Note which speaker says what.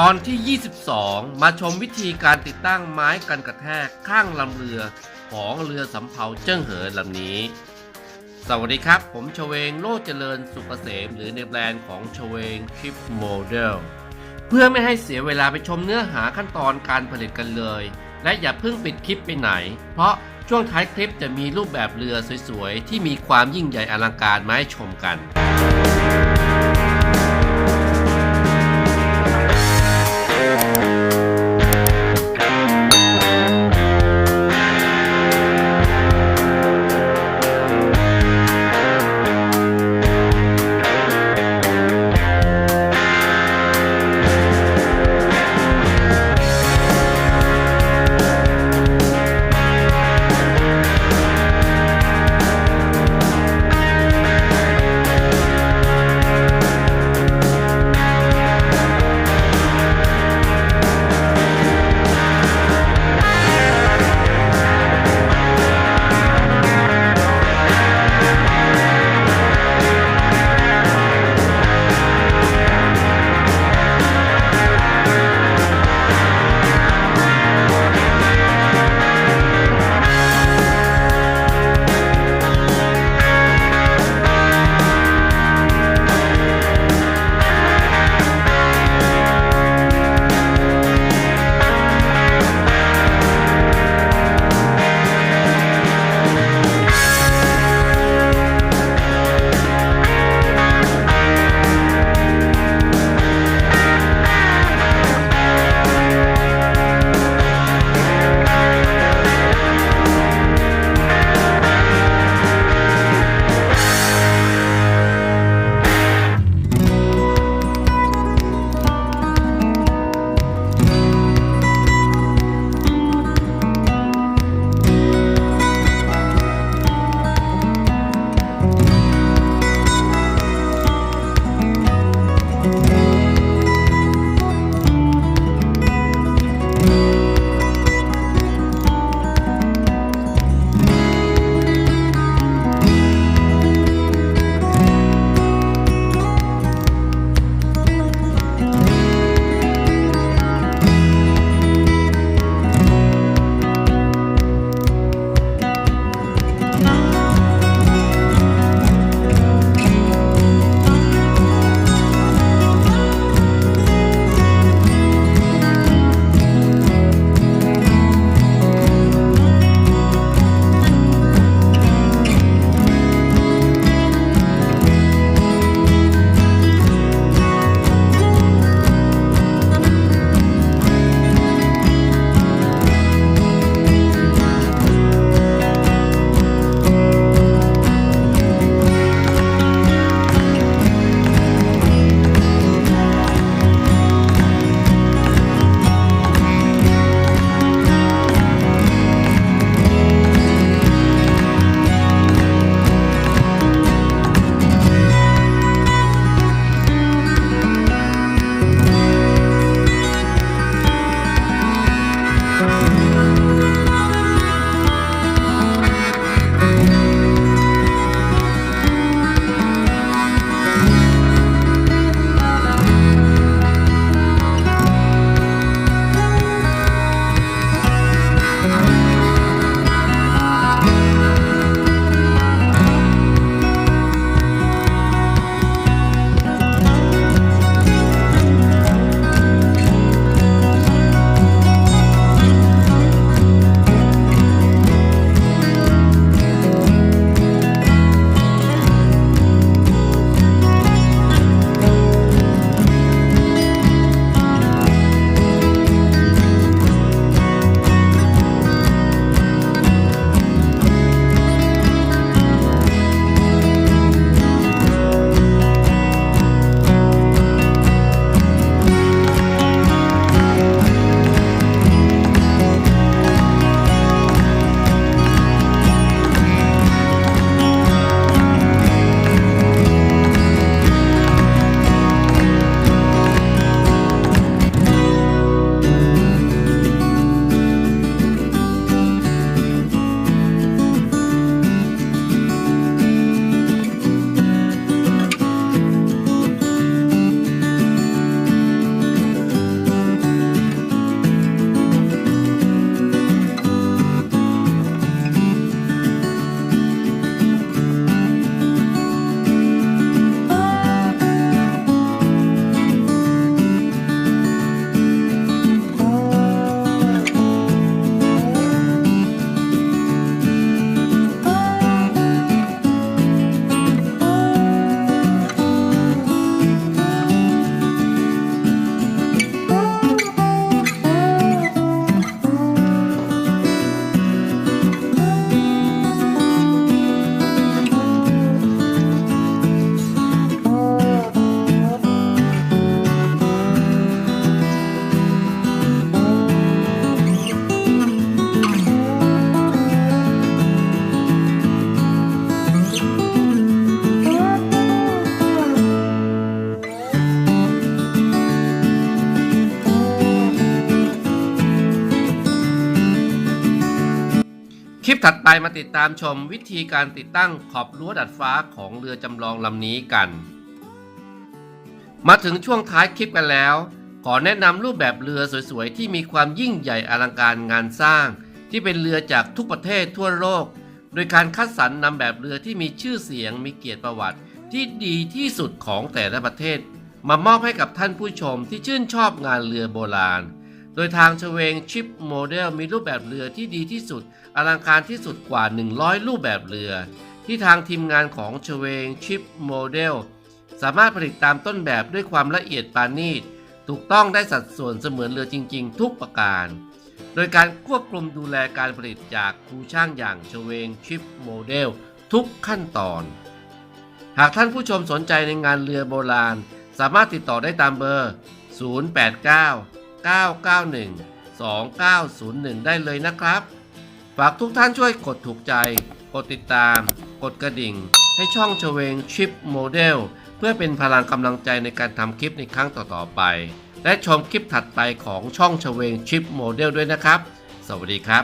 Speaker 1: อนที่ 22 มาชมวิธีการติดตั้งไม้กันกระแทกข้างลำเรือของเรือสำเภาเจิ้งเหอลำนี้ สวัสดีครับผมชเวงโลดเจริญสุกเกษมหรือในแบรนด์ของชเวงคลิปโมเดลเพื่อไม่ให้เสียเวลาไปชมเนื้อหาขั้นตอนการผลิตกันเลย และอย่าเพิ่งปิดคลิปไปไหนเพราะช่วงท้ายคลิปจะมีรูปแบบเรือสวยๆที่มีความยิ่งใหญ่อลังการมาให้ชมกัน ปถัดไปมาติดตามชมวิธีการติดตั้งขอบรั้วดัดฟ้าของเรือจำลองลำนี้กันมาถึงช่วงท้ายคลิปกันแล้วขอแนะนำรูปแบบเรือสวยๆที่มีความยิ่งใหญ่อลังการงานสร้างที่เป็นเรือจากทุกประเทศทั่วโลกโดยการคัดสรรนำแบบเรือที่มีชื่อเสียงมีเกียรติประวัติที่ดีที่สุดของแต่ละประเทศมามอบให้กับท่านผู้ชมที่ชื่นชอบงานเรือโบราณโดยทางเฉวงชิปโมเดลมีรูปแบบเรือที่ดีที่สุดอลังการที่สุดกว่า100รูปแบบเรือที่ทางทีมงานของเฉวงชิปโมเดลสามารถผลิตตามต้นแบบด้วยความละเอียดปานนีตถูกต้องได้สัดส่วนเสมือนเรือจริงๆทุกประการโดยการควบคุมดูแลการผลิตจากครูช่างอย่างเฉวงชิปโมเดลทุกขั้นตอนหากท่านผู้ชมสนใจในงานเรือโบราณสามารถติดต่อได้ตามเบอร์ 089-991-2901 ได้เลยนะครับฝากทุกท่านช่วยกดถูกใจกดติดตามกดกระดิ่งให้ช่องเฉวงชิปโมเดลเพื่อเป็นพลังกำลังใจในการทำคลิปในครั้งต่อๆไปและชมคลิปถัดไปของช่องเฉวงชิปโมเดลด้วยนะครับสวัสดีครับ